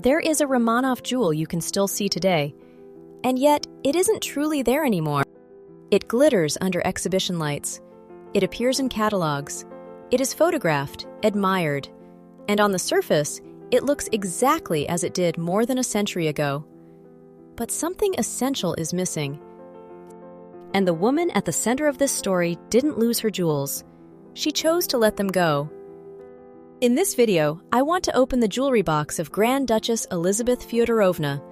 There is a Romanov jewel you can still see today, and yet it isn't truly there anymore. It glitters under exhibition lights. It appears in catalogs. It is photographed, admired, and on the surface, it looks exactly as it did more than a century ago. But something essential is missing. And the woman at the center of this story didn't lose her jewels. She chose to let them go. In this video, I want to open the jewelry box of Grand Duchess Elizabeth Feodorovna,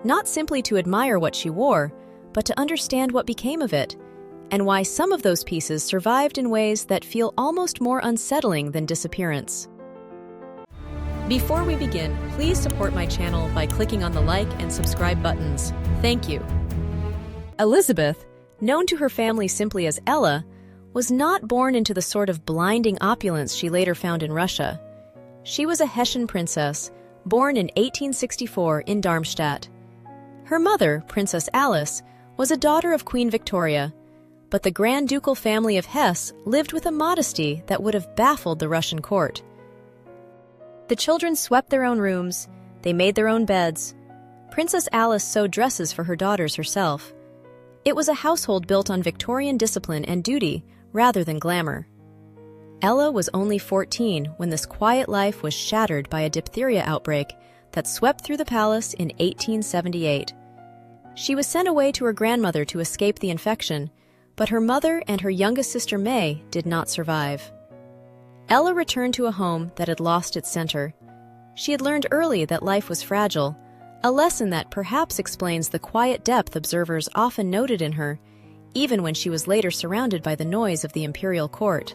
not simply to admire what she wore, but to understand what became of it, and why some of those pieces survived in ways that feel almost more unsettling than disappearance. Before we begin, please support my channel by clicking on the like and subscribe buttons. Thank you. Elizabeth, known to her family simply as Ella, was not born into the sort of blinding opulence she later found in Russia. She was a Hessian princess, born in 1864 in Darmstadt. Her mother, Princess Alice, was a daughter of Queen Victoria, but the Grand Ducal family of Hesse lived with a modesty that would have baffled the Russian court. The children swept their own rooms, they made their own beds. Princess Alice sewed dresses for her daughters herself. It was a household built on Victorian discipline and duty, rather than glamour. Ella was only 14 when this quiet life was shattered by a diphtheria outbreak that swept through the palace in 1878. She was sent away to her grandmother to escape the infection, but her mother and her youngest sister May did not survive. Ella returned to a home that had lost its center. She had learned early that life was fragile, a lesson that perhaps explains the quiet depth observers often noted in her, even when she was later surrounded by the noise of the imperial court.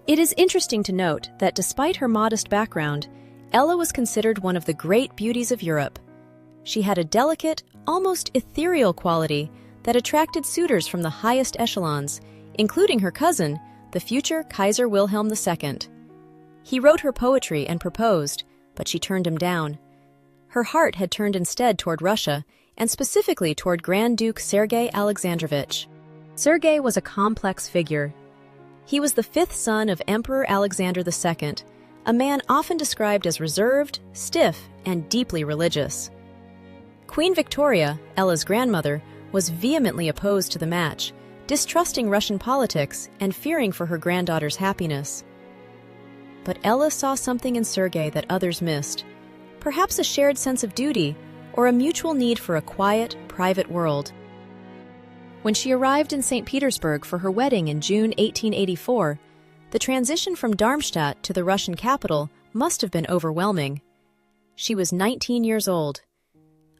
It is interesting to note that despite her modest background, Ella was considered one of the great beauties of Europe. She had a delicate, almost ethereal quality that attracted suitors from the highest echelons, including her cousin, the future Kaiser Wilhelm II. He wrote her poetry and proposed, but she turned him down. Her heart had turned instead toward Russia, and specifically toward Grand Duke Sergei Alexandrovich. Sergei was a complex figure. He was the fifth son of Emperor Alexander II, a man often described as reserved, stiff, and deeply religious. Queen Victoria, Ella's grandmother, was vehemently opposed to the match, distrusting Russian politics and fearing for her granddaughter's happiness. But Ella saw something in Sergei that others missed, perhaps a shared sense of duty or a mutual need for a quiet, private world. When she arrived in St. Petersburg for her wedding in June 1884, the transition from Darmstadt to the Russian capital must have been overwhelming. She was 19 years old.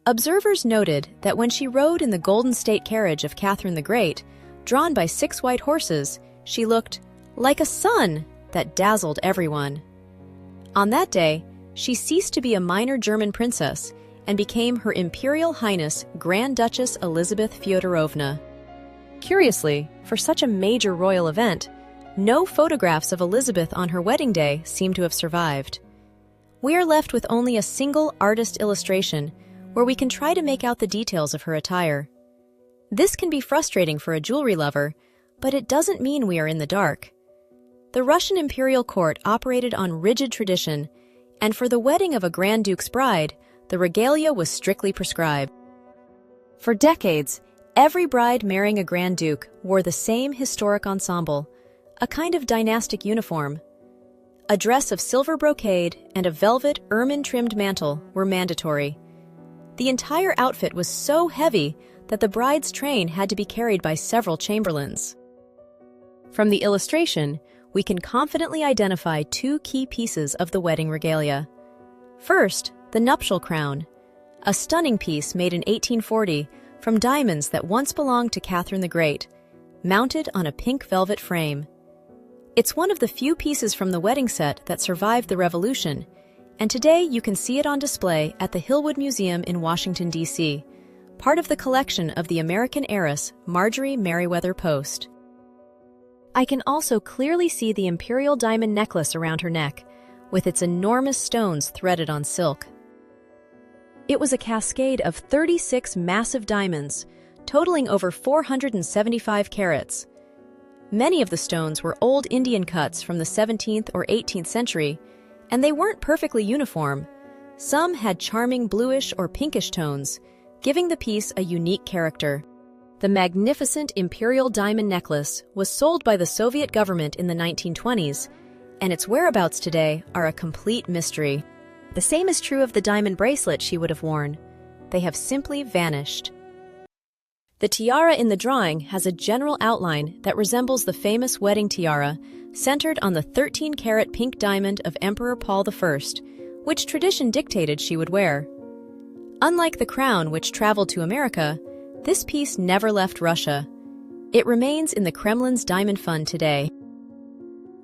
Observers noted that when she rode in the golden state carriage of Catherine the Great, drawn by 6 white horses, she looked like a sun that dazzled everyone. On that day, she ceased to be a minor German princess and became Her Imperial Highness Grand Duchess Elizabeth Feodorovna. Curiously, for such a major royal event, no photographs of Elizabeth on her wedding day seem to have survived. We are left with only a single artist illustration where we can try to make out the details of her attire. This can be frustrating for a jewelry lover, but it doesn't mean we are in the dark. The Russian imperial court operated on rigid tradition, and for the wedding of a Grand Duke's bride, the regalia was strictly prescribed. For decades, every bride marrying a Grand Duke wore the same historic ensemble, a kind of dynastic uniform. A dress of silver brocade and a velvet, ermine-trimmed mantle were mandatory. The entire outfit was so heavy that the bride's train had to be carried by several chamberlains. From the illustration, we can confidently identify 2 key pieces of the wedding regalia. First, the nuptial crown, a stunning piece made in 1840 from diamonds that once belonged to Catherine the Great, mounted on a pink velvet frame. It's one of the few pieces from the wedding set that survived the Revolution, and today you can see it on display at the Hillwood Museum in Washington, D.C., part of the collection of the American heiress Marjorie Merriweather Post. I can also clearly see the imperial diamond necklace around her neck, with its enormous stones threaded on silk. It was a cascade of 36 massive diamonds, totaling over 475 carats. Many of the stones were old Indian cuts from the 17th or 18th century, and they weren't perfectly uniform, Some had charming bluish or pinkish tones, giving the piece a unique character. The magnificent Imperial diamond necklace was sold by the Soviet government in the 1920s, and its whereabouts today are a complete mystery. The same is true of the diamond bracelet she would have worn. They have simply vanished. The tiara in the drawing has a general outline that resembles the famous wedding tiara, centered on the 13-carat pink diamond of Emperor Paul I, which tradition dictated she would wear. Unlike the crown which traveled to America, this piece never left Russia. It remains in the Kremlin's Diamond Fund today.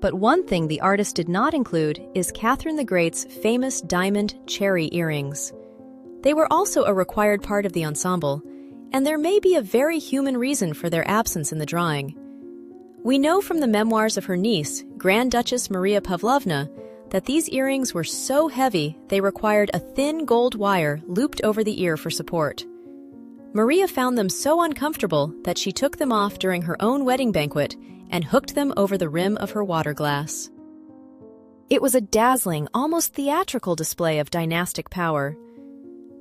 But one thing the artist did not include is Catherine the Great's famous diamond cherry earrings. They were also a required part of the ensemble, and there may be a very human reason for their absence in the drawing. We know from the memoirs of her niece, Grand Duchess Maria Pavlovna, that these earrings were so heavy they required a thin gold wire looped over the ear for support. Maria found them so uncomfortable that she took them off during her own wedding banquet and hooked them over the rim of her water glass. It was a dazzling, almost theatrical display of dynastic power.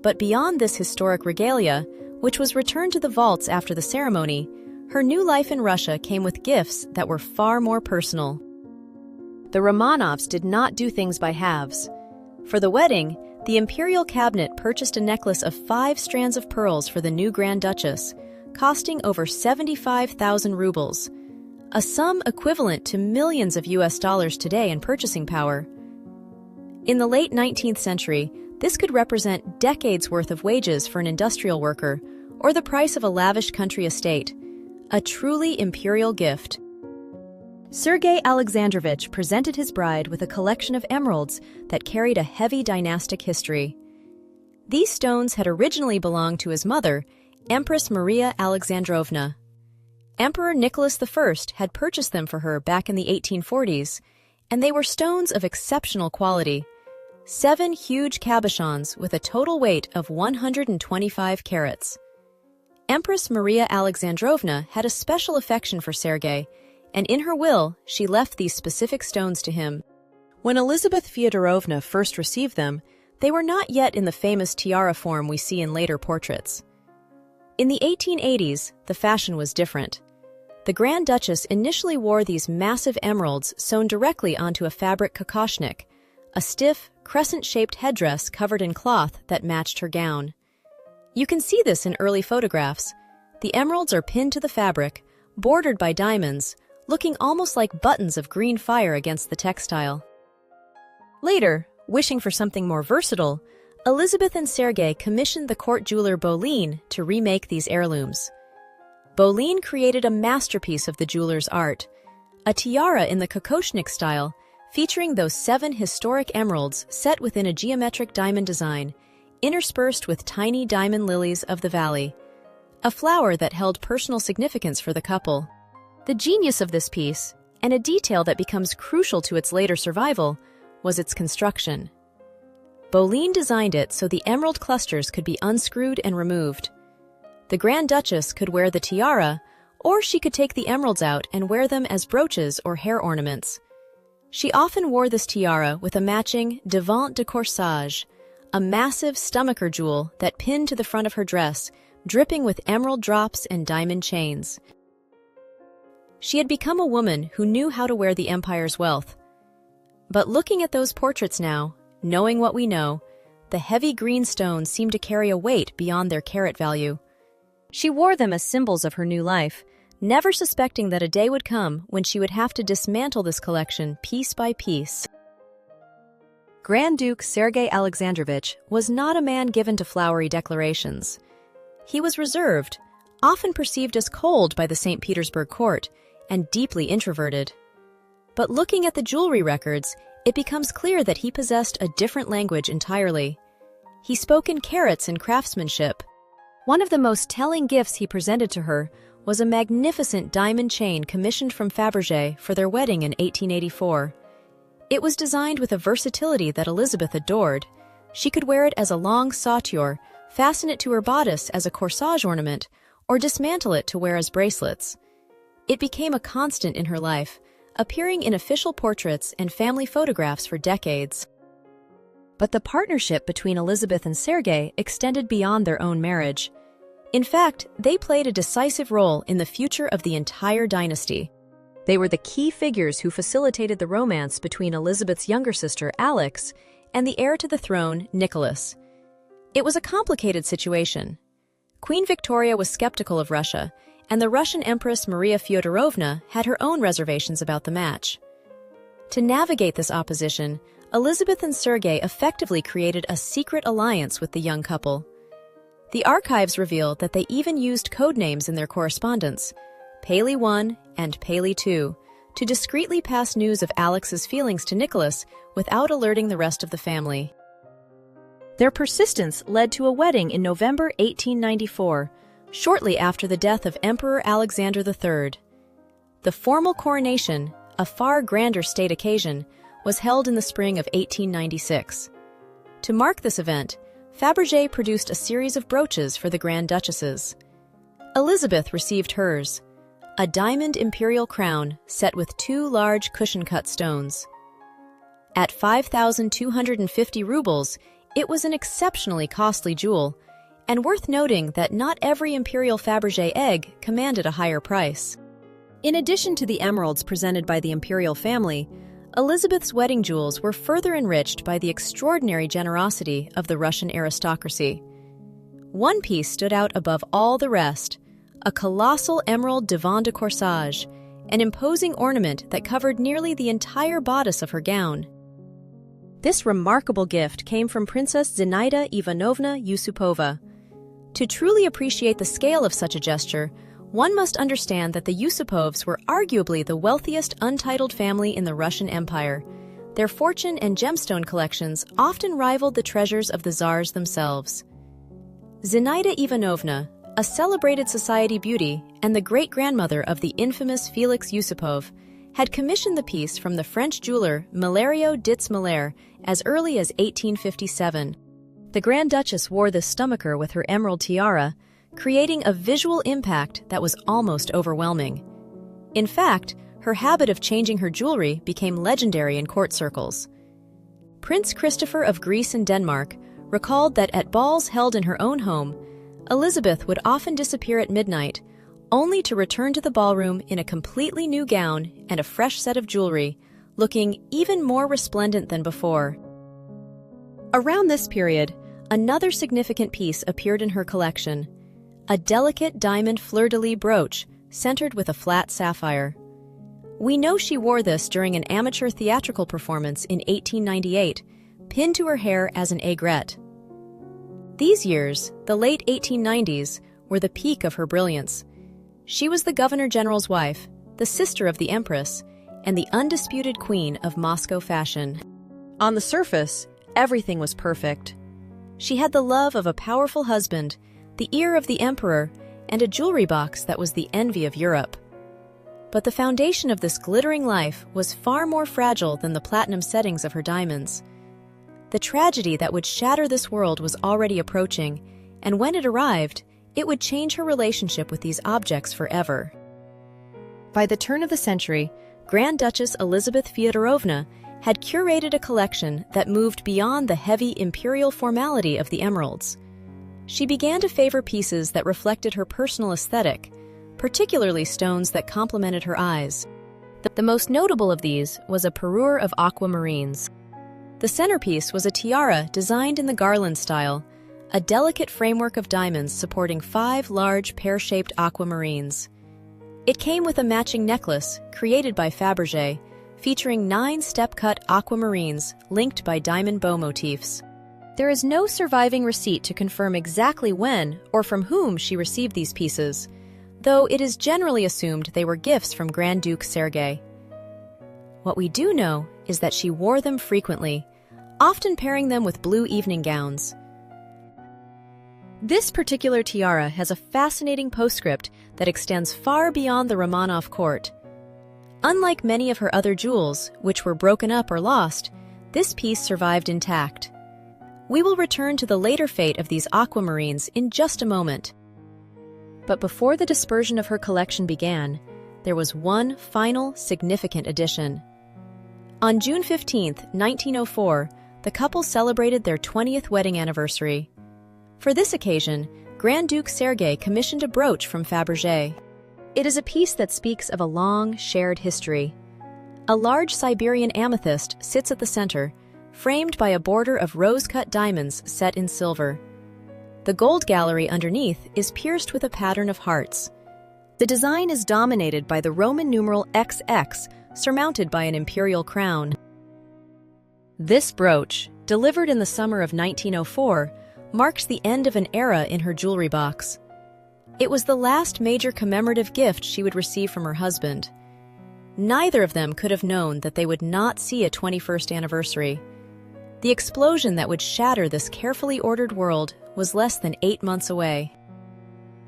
But beyond this historic regalia, which was returned to the vaults after the ceremony, her new life in Russia came with gifts that were far more personal. The Romanovs did not do things by halves. For the wedding, the Imperial cabinet purchased a necklace of 5 strands of pearls for the new Grand Duchess, costing over 75,000 rubles, a sum equivalent to millions of US dollars today in purchasing power. In the late 19th century, this could represent decades' worth of wages for an industrial worker, or the price of a lavish country estate. A truly imperial gift. Sergei Alexandrovich presented his bride with a collection of emeralds that carried a heavy dynastic history. These stones had originally belonged to his mother, Empress Maria Alexandrovna. Emperor Nicholas I had purchased them for her back in the 1840s, and they were stones of exceptional quality. 7 huge cabochons with a total weight of 125 carats. Empress Maria Alexandrovna had a special affection for Sergei, and in her will, she left these specific stones to him. When Elizabeth Feodorovna first received them, they were not yet in the famous tiara form we see in later portraits. In the 1880s, the fashion was different. The Grand Duchess initially wore these massive emeralds sewn directly onto a fabric kokoshnik, a stiff, crescent-shaped headdress covered in cloth that matched her gown. You can see this in early photographs. The emeralds are pinned to the fabric, bordered by diamonds, looking almost like buttons of green fire against the textile. Later, wishing for something more versatile, Elizabeth and Sergei commissioned the court jeweler Bolin to remake these heirlooms. Bolin created a masterpiece of the jeweler's art, a tiara in the kokoshnik style, featuring those 7 historic emeralds set within a geometric diamond design, interspersed with tiny diamond lilies of the valley, a flower that held personal significance for the couple. The genius of this piece, and a detail that becomes crucial to its later survival, was its construction. Bolin designed it so the emerald clusters could be unscrewed and removed. The Grand Duchess could wear the tiara, or she could take the emeralds out and wear them as brooches or hair ornaments. She often wore this tiara with a matching devant de corsage, a massive stomacher jewel that pinned to the front of her dress, dripping with emerald drops and diamond chains. She had become a woman who knew how to wear the empire's wealth. But looking at those portraits now, knowing what we know, the heavy green stones seemed to carry a weight beyond their carat value. She wore them as symbols of her new life, never suspecting that a day would come when she would have to dismantle this collection piece by piece. Grand Duke Sergei Alexandrovich was not a man given to flowery declarations. He was reserved, often perceived as cold by the St. Petersburg court, and deeply introverted. But looking at the jewelry records, it becomes clear that he possessed a different language entirely. He spoke in carats and craftsmanship. One of the most telling gifts he presented to her was a magnificent diamond chain commissioned from Fabergé for their wedding in 1884. It was designed with a versatility that Elizabeth adored. She could wear it as a long sauture, fasten it to her bodice as a corsage ornament, or dismantle it to wear as bracelets. It became a constant in her life, appearing in official portraits and family photographs for decades. But the partnership between Elizabeth and Sergei extended beyond their own marriage. In fact, they played a decisive role in the future of the entire dynasty. They were the key figures who facilitated the romance between Elizabeth's younger sister, Alex, and the heir to the throne, Nicholas. It was a complicated situation. Queen Victoria was skeptical of Russia, and the Russian Empress Maria Feodorovna had her own reservations about the match. To navigate this opposition, Elizabeth and Sergei effectively created a secret alliance with the young couple. The archives reveal that they even used code names in their correspondence, Paley I and Paley II, to discreetly pass news of Alex's feelings to Nicholas without alerting the rest of the family. Their persistence led to a wedding in November 1894, shortly after the death of Emperor Alexander III. The formal coronation, a far grander state occasion, was held in the spring of 1896. To mark this event, Fabergé produced a series of brooches for the Grand Duchesses. Elizabeth received hers, a diamond imperial crown set with 2 large cushion-cut stones. At 5,250 rubles, it was an exceptionally costly jewel, and worth noting that not every imperial Fabergé egg commanded a higher price. In addition to the emeralds presented by the imperial family, Elizabeth's wedding jewels were further enriched by the extraordinary generosity of the Russian aristocracy. One piece stood out above all the rest, a colossal emerald divan de corsage, an imposing ornament that covered nearly the entire bodice of her gown. This remarkable gift came from Princess Zinaida Ivanovna Yusupova. To truly appreciate the scale of such a gesture, one must understand that the Yusupovs were arguably the wealthiest untitled family in the Russian Empire. Their fortune and gemstone collections often rivaled the treasures of the czars themselves. Zinaida Ivanovna, a celebrated society beauty and the great-grandmother of the infamous Felix Yusupov, had commissioned the piece from the French jeweler Malerio Ditz-Miller as early as 1857. The Grand Duchess wore this stomacher with her emerald tiara, creating a visual impact that was almost overwhelming. In fact, her habit of changing her jewelry became legendary in court circles. Prince Christopher of Greece and Denmark recalled that at balls held in her own home, Elizabeth would often disappear at midnight, only to return to the ballroom in a completely new gown and a fresh set of jewelry, looking even more resplendent than before. Around this period, another significant piece appeared in her collection, a delicate diamond fleur-de-lis brooch centered with a flat sapphire. We know she wore this during an amateur theatrical performance in 1898, pinned to her hair as an aigrette. These years, the late 1890s, were the peak of her brilliance. She was the Governor-General's wife, the sister of the Empress, and the undisputed queen of Moscow fashion. On the surface, everything was perfect. She had the love of a powerful husband, the ear of the emperor, and a jewelry box that was the envy of Europe. But the foundation of this glittering life was far more fragile than the platinum settings of her diamonds. The tragedy that would shatter this world was already approaching, and when it arrived, it would change her relationship with these objects forever. By the turn of the century, Grand Duchess Elizabeth Feodorovna had curated a collection that moved beyond the heavy imperial formality of the emeralds. She began to favor pieces that reflected her personal aesthetic, particularly stones that complemented her eyes. The most notable of these was a parure of aquamarines. The centerpiece was a tiara designed in the garland style, a delicate framework of diamonds supporting 5 large pear-shaped aquamarines. It came with a matching necklace, created by Fabergé, featuring 9 step-cut aquamarines linked by diamond bow motifs. There is no surviving receipt to confirm exactly when or from whom she received these pieces, though it is generally assumed they were gifts from Grand Duke Sergei. What we do know is that she wore them frequently, often pairing them with blue evening gowns. This particular tiara has a fascinating postscript that extends far beyond the Romanov court. Unlike many of her other jewels, which were broken up or lost, this piece survived intact. We will return to the later fate of these aquamarines in just a moment. But before the dispersion of her collection began, there was one final significant addition. On June 15, 1904, the couple celebrated their 20th wedding anniversary. For this occasion, Grand Duke Sergei commissioned a brooch from Fabergé. It is a piece that speaks of a long, shared history. A large Siberian amethyst sits at the center, framed by a border of rose-cut diamonds set in silver. The gold gallery underneath is pierced with a pattern of hearts. The design is dominated by the Roman numeral XX, surmounted by an imperial crown. This brooch, delivered in the summer of 1904, marks the end of an era in her jewelry box. It was the last major commemorative gift she would receive from her husband. Neither of them could have known that they would not see a 21st anniversary. The explosion that would shatter this carefully ordered world was less than 8 months away.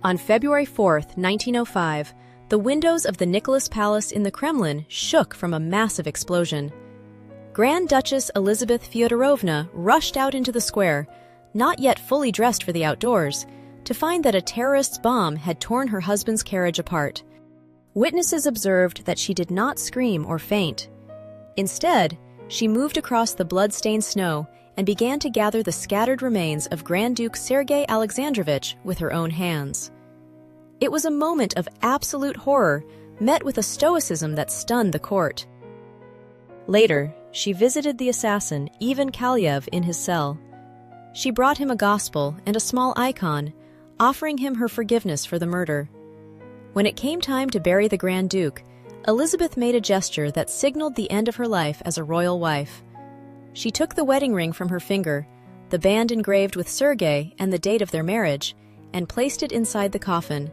On February 4, 1905, the windows of the Nicholas Palace in the Kremlin shook from a massive explosion. Grand Duchess Elizabeth Feodorovna rushed out into the square, not yet fully dressed for the outdoors, to find that a terrorist's bomb had torn her husband's carriage apart. Witnesses observed that she did not scream or faint. Instead, she moved across the blood-stained snow and began to gather the scattered remains of Grand Duke Sergei Alexandrovich with her own hands. It was a moment of absolute horror, met with a stoicism that stunned the court. Later, she visited the assassin, Ivan Kalyev, in his cell. She brought him a gospel and a small icon, offering him her forgiveness for the murder. When it came time to bury the Grand Duke, Elizabeth made a gesture that signaled the end of her life as a royal wife. She took the wedding ring from her finger, the band engraved with Sergei and the date of their marriage, and placed it inside the coffin.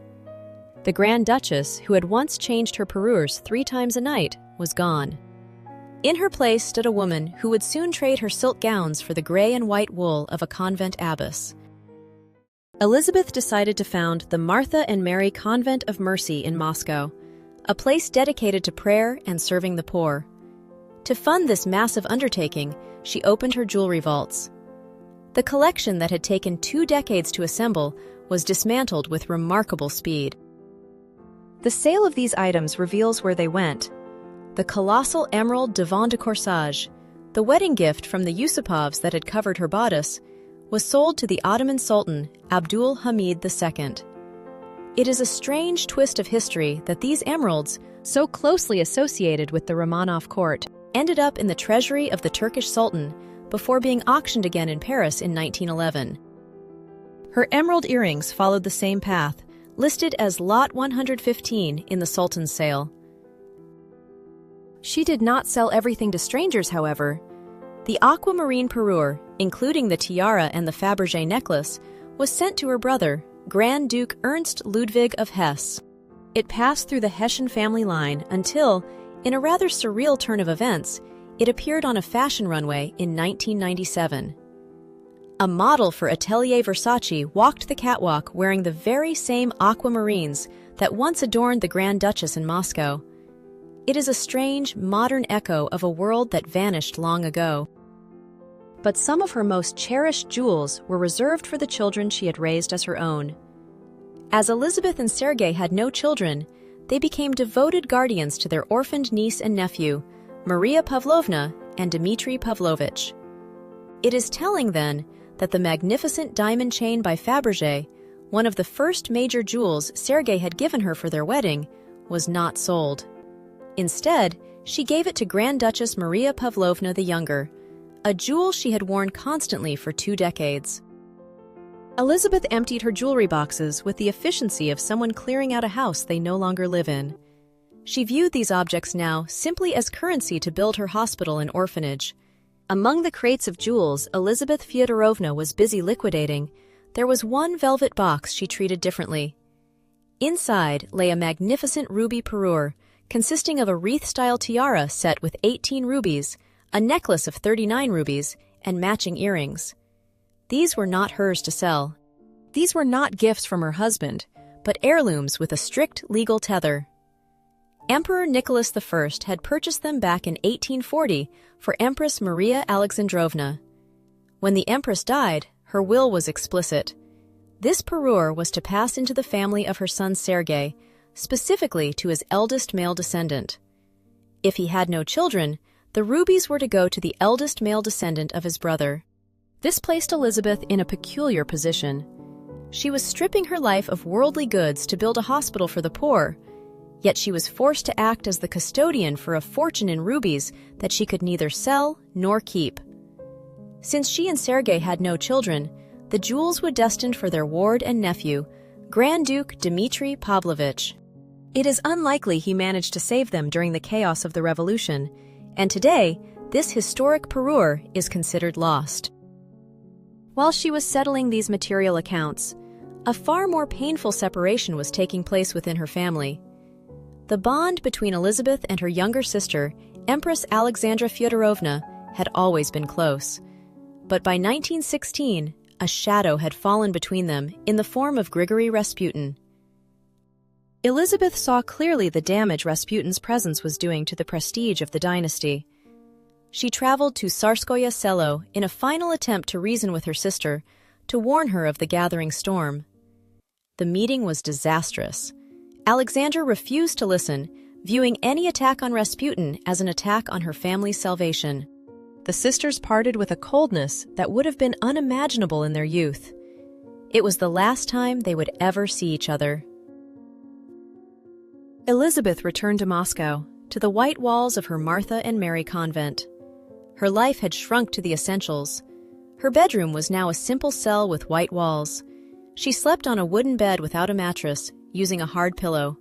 The Grand Duchess, who had once changed her parures 3 times a night, was gone. In her place stood a woman who would soon trade her silk gowns for the gray and white wool of a convent abbess. Elizabeth decided to found the Martha and Mary Convent of Mercy in Moscow, a place dedicated to prayer and serving the poor. To fund this massive undertaking, she opened her jewelry vaults. The collection that had taken 2 decades to assemble was dismantled with remarkable speed. The sale of these items reveals where they went. The colossal emerald divan de corsage, the wedding gift from the Yusupovs that had covered her bodice, was sold to the Ottoman Sultan Abdul Hamid II. It is a strange twist of history that these emeralds, so closely associated with the Romanov court, ended up in the treasury of the Turkish Sultan before being auctioned again in Paris in 1911. Her emerald earrings followed the same path, listed as Lot 115 in the Sultan's sale. She did not sell everything to strangers, however. The aquamarine parure, including the tiara and the Fabergé necklace, was sent to her brother, Grand Duke Ernst Ludwig of Hesse. It passed through the Hessian family line until, in a rather surreal turn of events, it appeared on a fashion runway in 1997. A model for Atelier Versace walked the catwalk wearing the very same aquamarines that once adorned the Grand Duchess in Moscow. It is a strange, modern echo of a world that vanished long ago. But some of her most cherished jewels were reserved for the children she had raised as her own. As Elizabeth and Sergei had no children, they became devoted guardians to their orphaned niece and nephew, Maria Pavlovna and Dmitry Pavlovich. It is telling, then, that the magnificent diamond chain by Fabergé, one of the first major jewels Sergei had given her for their wedding, was not sold. Instead, she gave it to Grand Duchess Maria Pavlovna the Younger, a jewel she had worn constantly for 2 decades. Elizabeth emptied her jewelry boxes with the efficiency of someone clearing out a house they no longer live in. She viewed these objects now simply as currency to build her hospital and orphanage. Among the crates of jewels Elizabeth Feodorovna was busy liquidating, there was one velvet box she treated differently. Inside lay a magnificent ruby parure, consisting of a wreath-style tiara set with 18 rubies, a necklace of 39 rubies, and matching earrings. These were not hers to sell. These were not gifts from her husband, but heirlooms with a strict legal tether. Emperor Nicholas I had purchased them back in 1840 for Empress Maria Alexandrovna. When the Empress died, her will was explicit. This parure was to pass into the family of her son Sergei, specifically to his eldest male descendant. If he had no children, The rubies were to go to the eldest male descendant of his brother. This placed Elizabeth in a peculiar position. She was stripping her life of worldly goods to build a hospital for the poor, yet she was forced to act as the custodian for a fortune in rubies that she could neither sell nor keep. Since she and Sergei had no children, the jewels were destined for their ward and nephew, Grand Duke Dmitry Pavlovich. It is unlikely he managed to save them during the chaos of the revolution, and today, this historic parure is considered lost. While she was settling these material accounts, a far more painful separation was taking place within her family. The bond between Elizabeth and her younger sister, Empress Alexandra Feodorovna, had always been close. But by 1916, a shadow had fallen between them in the form of Grigory Rasputin. Elizabeth saw clearly the damage Rasputin's presence was doing to the prestige of the dynasty. She traveled to Tsarskoye Selo in a final attempt to reason with her sister, to warn her of the gathering storm. The meeting was disastrous. Alexandra refused to listen, viewing any attack on Rasputin as an attack on her family's salvation. The sisters parted with a coldness that would have been unimaginable in their youth. It was the last time they would ever see each other. Elizabeth returned to Moscow, to the white walls of her Martha and Mary convent. Her life had shrunk to the essentials. Her bedroom was now a simple cell with white walls. She slept on a wooden bed without a mattress, using a hard pillow.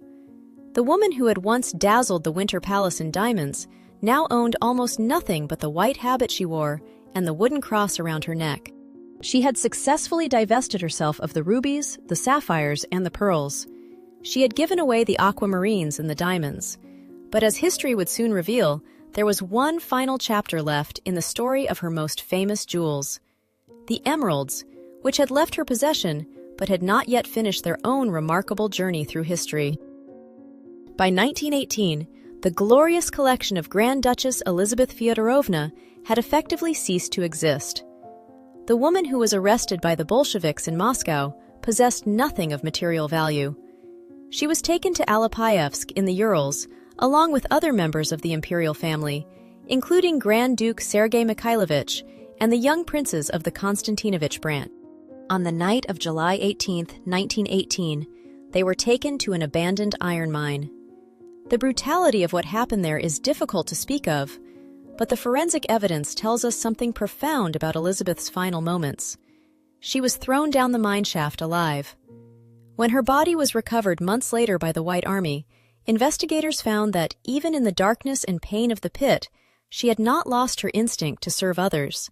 The woman who had once dazzled the Winter Palace in diamonds now owned almost nothing but the white habit she wore and the wooden cross around her neck. She had successfully divested herself of the rubies, the sapphires, and the pearls. She had given away the aquamarines and the diamonds. But as history would soon reveal, there was one final chapter left in the story of her most famous jewels. The emeralds, which had left her possession but had not yet finished their own remarkable journey through history. By 1918, the glorious collection of Grand Duchess Elizabeth Feodorovna had effectively ceased to exist. The woman who was arrested by the Bolsheviks in Moscow possessed nothing of material value. She was taken to Alapaevsk in the Urals, along with other members of the imperial family, including Grand Duke Sergei Mikhailovich and the young princes of the Konstantinovich branch. On the night of July 18, 1918, they were taken to an abandoned iron mine. The brutality of what happened there is difficult to speak of, but the forensic evidence tells us something profound about Elizabeth's final moments. She was thrown down the mine shaft alive. When her body was recovered months later by the White Army, investigators found that even in the darkness and pain of the pit, she had not lost her instinct to serve others.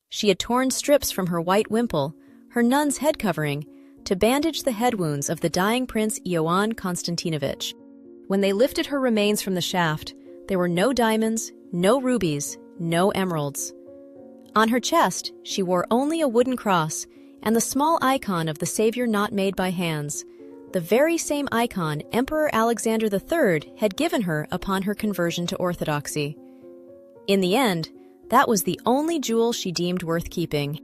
She had torn strips from her white wimple, her nun's head covering, to bandage the head wounds of the dying Prince Ioan Konstantinovich. When they lifted her remains from the shaft, there were no diamonds, no rubies, no emeralds. On her chest, she wore only a wooden cross and the small icon of the Savior not made by hands, the very same icon Emperor Alexander III had given her upon her conversion to Orthodoxy. In the end, that was the only jewel she deemed worth keeping.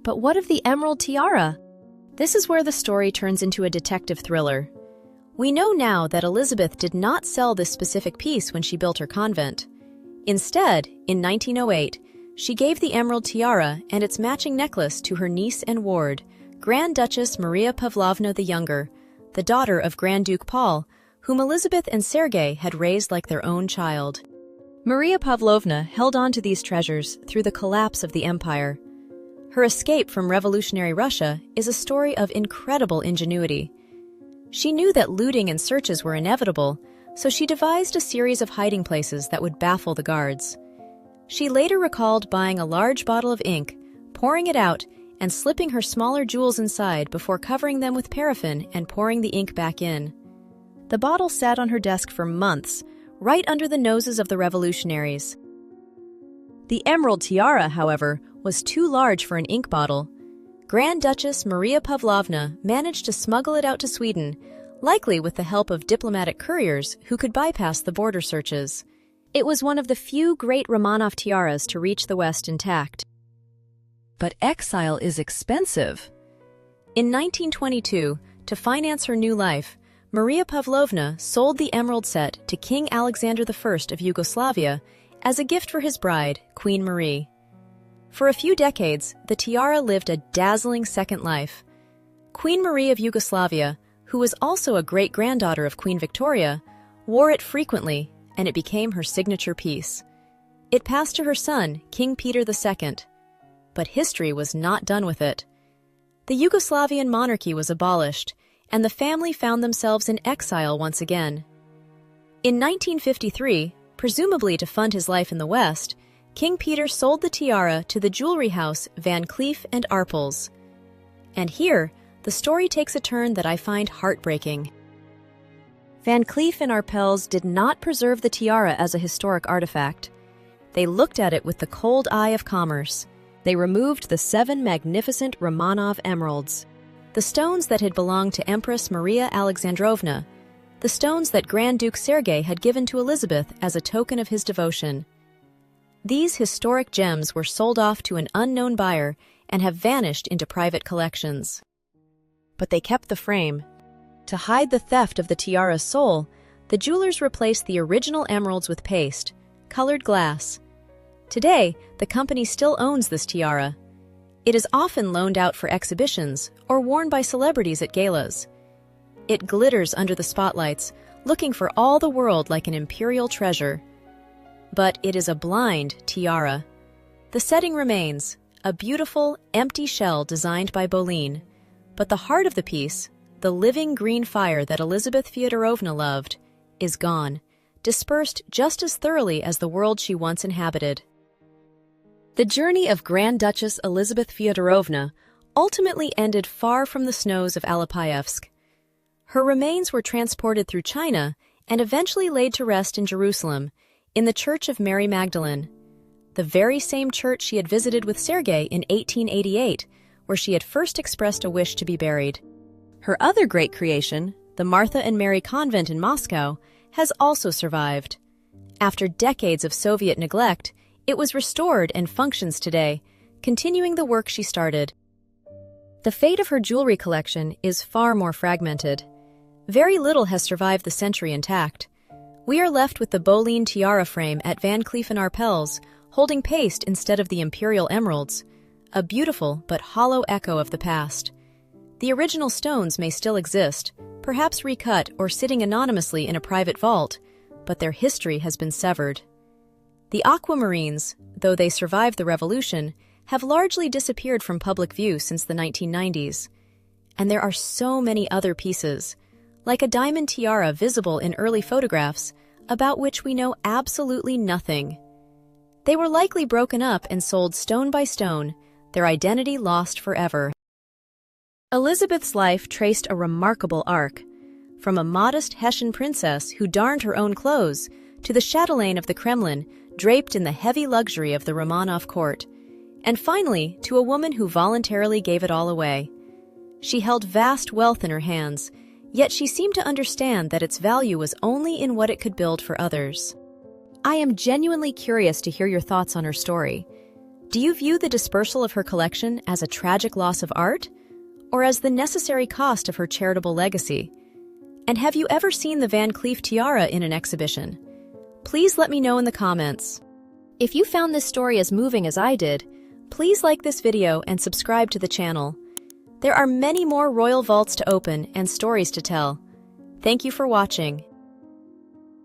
But what of the emerald tiara? This is where the story turns into a detective thriller. We know now that Elizabeth did not sell this specific piece when she built her convent. Instead, in 1908, she gave the emerald tiara and its matching necklace to her niece and ward, Grand Duchess Maria Pavlovna the Younger, the daughter of Grand Duke Paul, whom Elizabeth and Sergei had raised like their own child. Maria Pavlovna held on to these treasures through the collapse of the empire. Her escape from revolutionary Russia is a story of incredible ingenuity. She knew that looting and searches were inevitable, so she devised a series of hiding places that would baffle the guards. She later recalled buying a large bottle of ink, pouring it out, and slipping her smaller jewels inside before covering them with paraffin and pouring the ink back in. The bottle sat on her desk for months, right under the noses of the revolutionaries. The emerald tiara, however, was too large for an ink bottle. Grand Duchess Maria Pavlovna managed to smuggle it out to Sweden, likely with the help of diplomatic couriers who could bypass the border searches. It was one of the few great Romanov tiaras to reach the West intact. But exile is expensive. In 1922, to finance her new life, Maria Pavlovna sold the emerald set to King Alexander I of Yugoslavia as a gift for his bride, Queen Marie. For a few decades, the tiara lived a dazzling second life. Queen Marie of Yugoslavia, who was also a great-granddaughter of Queen Victoria, wore it frequently, and it became her signature piece. It passed to her son, King Peter II. But history was not done with it. The Yugoslavian monarchy was abolished, and the family found themselves in exile once again. In 1953, presumably to fund his life in the West, King Peter sold the tiara to the jewelry house Van Cleef and Arpels. And here, the story takes a turn that I find heartbreaking. Van Cleef and Arpels did not preserve the tiara as a historic artifact. They looked at it with the cold eye of commerce. They removed the 7 magnificent Romanov emeralds, the stones that had belonged to Empress Maria Alexandrovna, the stones that Grand Duke Sergei had given to Elizabeth as a token of his devotion. These historic gems were sold off to an unknown buyer and have vanished into private collections. But they kept the frame. To hide the theft of the tiara's soul, the jewelers replaced the original emeralds with paste, colored glass. Today, the company still owns this tiara. It is often loaned out for exhibitions or worn by celebrities at galas. It glitters under the spotlights, looking for all the world like an imperial treasure. But it is a blind tiara. The setting remains, a beautiful, empty shell designed by Bolin. But the heart of the piece, the living green fire that Elizabeth Feodorovna loved, is gone, dispersed just as thoroughly as the world she once inhabited. The journey of Grand Duchess Elizabeth Feodorovna ultimately ended far from the snows of Alapaevsk. Her remains were transported through China and eventually laid to rest in Jerusalem, in the Church of Mary Magdalene, the very same church she had visited with Sergei in 1888, where she had first expressed a wish to be buried. Her other great creation, the Martha and Mary Convent in Moscow, has also survived. After decades of Soviet neglect, it was restored and functions today, continuing the work she started. The fate of her jewelry collection is far more fragmented. Very little has survived the century intact. We are left with the Bolin tiara frame at Van Cleef & Arpels, holding paste instead of the imperial emeralds, a beautiful but hollow echo of the past. The original stones may still exist, perhaps recut or sitting anonymously in a private vault, but their history has been severed. The aquamarines, though they survived the revolution, have largely disappeared from public view since the 1990s. And there are so many other pieces, like a diamond tiara visible in early photographs, about which we know absolutely nothing. They were likely broken up and sold stone by stone, their identity lost forever. Elizabeth's life traced a remarkable arc, from a modest Hessian princess who darned her own clothes to the chatelaine of the Kremlin, draped in the heavy luxury of the Romanov court, and finally to a woman who voluntarily gave it all away. She held vast wealth in her hands, yet she seemed to understand that its value was only in what it could build for others. I am genuinely curious to hear your thoughts on her story. Do you view the dispersal of her collection as a tragic loss of art, or as the necessary cost of her charitable legacy? And have you ever seen the Van Cleef tiara in an exhibition? Please let me know in the comments. If you found this story as moving as I did, please like this video and subscribe to the channel. There are many more royal vaults to open and stories to tell. Thank you for watching.